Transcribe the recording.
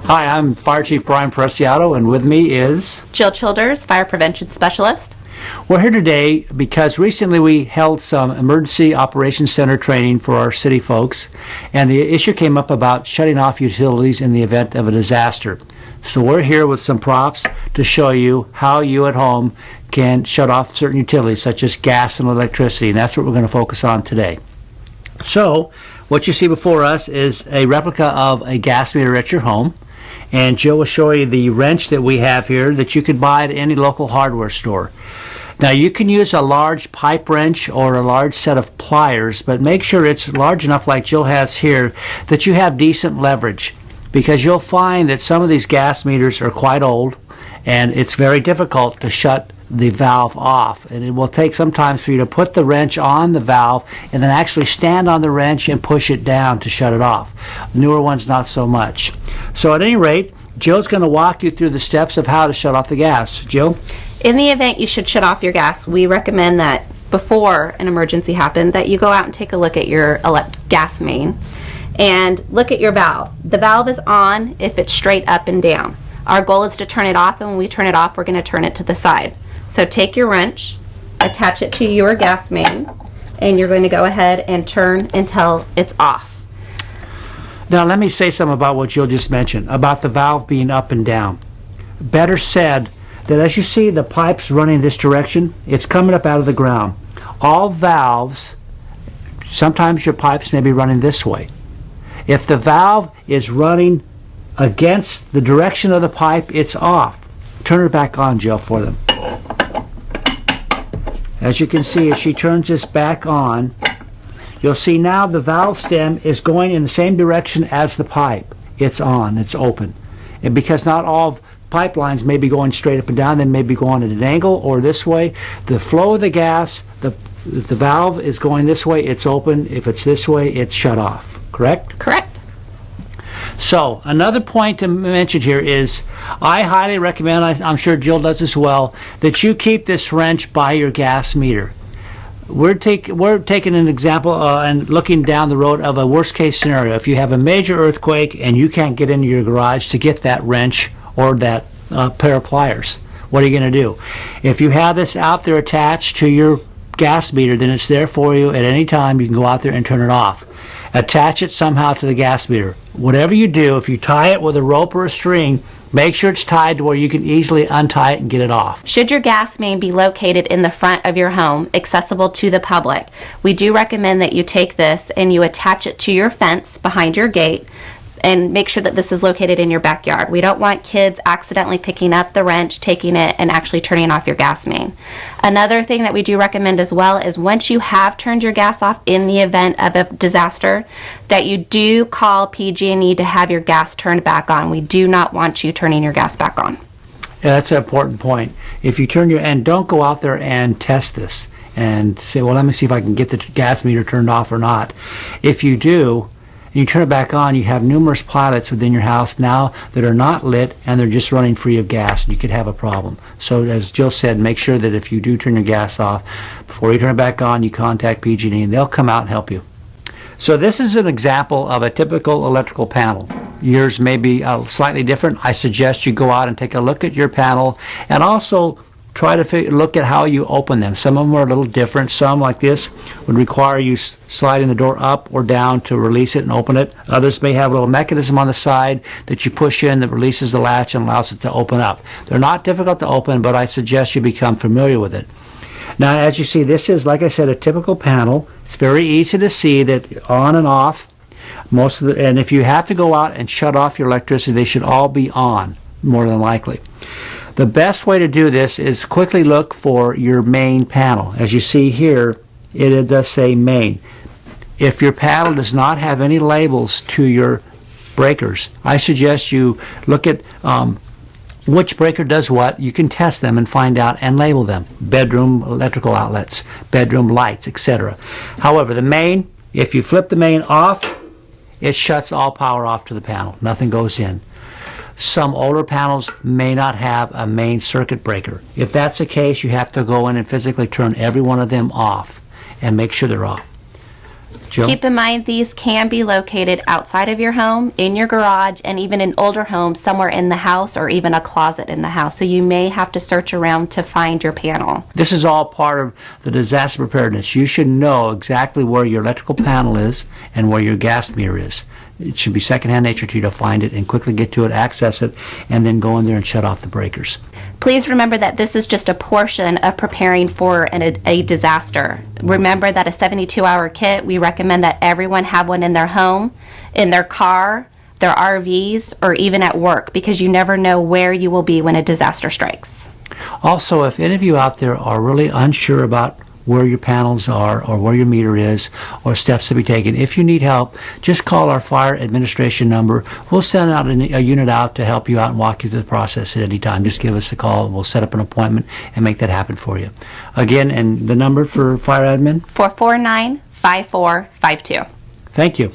Hi, I'm Fire Chief Brian Preciado, and with me is Jill Childers, Fire Prevention Specialist. We're here today because recently we held some Emergency Operations Center training for our city folks, and the issue came up about shutting off utilities in the event of a disaster. So we're here with some props to show you how you at home can shut off certain utilities such as gas and electricity, and that's what we're going to focus on today. So what you see before us is a replica of a gas meter at your home, and Jill will show you the wrench that we have here that you could buy at any local hardware store. Now you can use a large pipe wrench or a large set of pliers, but make sure it's large enough like Jill has here that you have decent leverage, because you'll find that some of these gas meters are quite old and it's very difficult to shut the valve off, and it will take sometimes for you to put the wrench on the valve and then actually stand on the wrench and push it down to shut it off. Newer ones not so much. So at any rate, Jill's going to walk you through the steps of how to shut off the gas. Jill? In the event you should shut off your gas, we recommend that before an emergency happens that you go out and take a look at your gas main and look at your valve. The valve is on if it's straight up and down. Our goal is to turn it off, and when we turn it off, we're going to turn it to the side. So take your wrench, attach it to your gas main, and you're going to go ahead and turn until it's off. Now let me say something about what Jill just mentioned, about the valve being up and down. Better said, that as you see the pipes running this direction, it's coming up out of the ground. All valves, sometimes your pipes may be running this way. If the valve is running against the direction of the pipe, it's off. Turn it back on, Jill, for them. As you can see, as she turns this back on, you'll see now the valve stem is going in the same direction as the pipe. It's on, it's open. And because not all pipelines may be going straight up and down, they may be going at an angle or this way. The flow of the gas, the valve is going this way, it's open. If it's this way, it's shut off. Correct? Correct. So another point to mention here is I highly recommend, I'm sure Jill does as well, that you keep this wrench by your gas meter. We're taking an example and looking down the road of a worst case scenario. If you have a major earthquake and you can't get into your garage to get that wrench or that pair of pliers, what are you going to do? If you have this out there attached to your gas meter, then it's there for you at any time. You can go out there and turn it off. Attach it somehow to the gas meter. Whatever you do, if you tie it with a rope or a string, make sure it's tied to where you can easily untie it and get it off. Should your gas main be located in the front of your home, accessible to the public, we do recommend that you take this and you attach it to your fence behind your gate, and make sure that this is located in your backyard. We don't want kids accidentally picking up the wrench, taking it, and actually turning off your gas main. Another thing that we do recommend as well is once you have turned your gas off in the event of a disaster, that you do call PG&E to have your gas turned back on. We do not want you turning your gas back on. Yeah, that's an important point. If you turn your, and don't go out there and test this and say, well, let me see if I can get the gas meter turned off or not. If you do, and you turn it back on, you have numerous pilots within your house now that are not lit and they're just running free of gas, and you could have a problem. So as Jill said, make sure that if you do turn your gas off, before you turn it back on, you contact PG&E and they'll come out and help you. So this is an example of a typical electrical panel. Yours may be slightly different. I suggest you go out and take a look at your panel and also try to look at how you open them. Some of them are a little different. Some, like this, would require you sliding the door up or down to release it and open it. Others may have a little mechanism on the side that you push in that releases the latch and allows it to open up. They're not difficult to open, but I suggest you become familiar with it. Now, as you see, this is, like I said, a typical panel. It's very easy to see that on and off. And if you have to go out and shut off your electricity, they should all be on, more than likely. The best way to do this is quickly look for your main panel. As you see here, it does say main. If your panel does not have any labels to your breakers, I suggest you look at which breaker does what. You can test them and find out and label them. Bedroom electrical outlets, bedroom lights, etc. However, the main, if you flip the main off, it shuts all power off to the panel. Nothing goes in. Some older panels may not have a main circuit breaker. If that's the case, you have to go in and physically turn every one of them off and make sure they're off. Jill? Keep in mind these can be located outside of your home, in your garage, and even in older homes somewhere in the house or even a closet in the house. So you may have to search around to find your panel. This is all part of the disaster preparedness. You should know exactly where your electrical panel is and where your gas meter is. It should be secondhand nature to you to find it and quickly get to it, access it, and then go in there and shut off the breakers. Please remember that this is just a portion of preparing for a disaster. Remember that a 72-hour kit, we recommend that everyone have one in their home, in their car, their RVs, or even at work, because you never know where you will be when a disaster strikes. Also, if any of you out there are really unsure about where your panels are or where your meter is or steps to be taken, if you need help, just call our fire administration number. We'll send out a unit out to help you out and walk you through the process at any time. Just give us a call and we'll set up an appointment and make that happen for you. Again, and the number for fire admin? 449-5452. Thank you.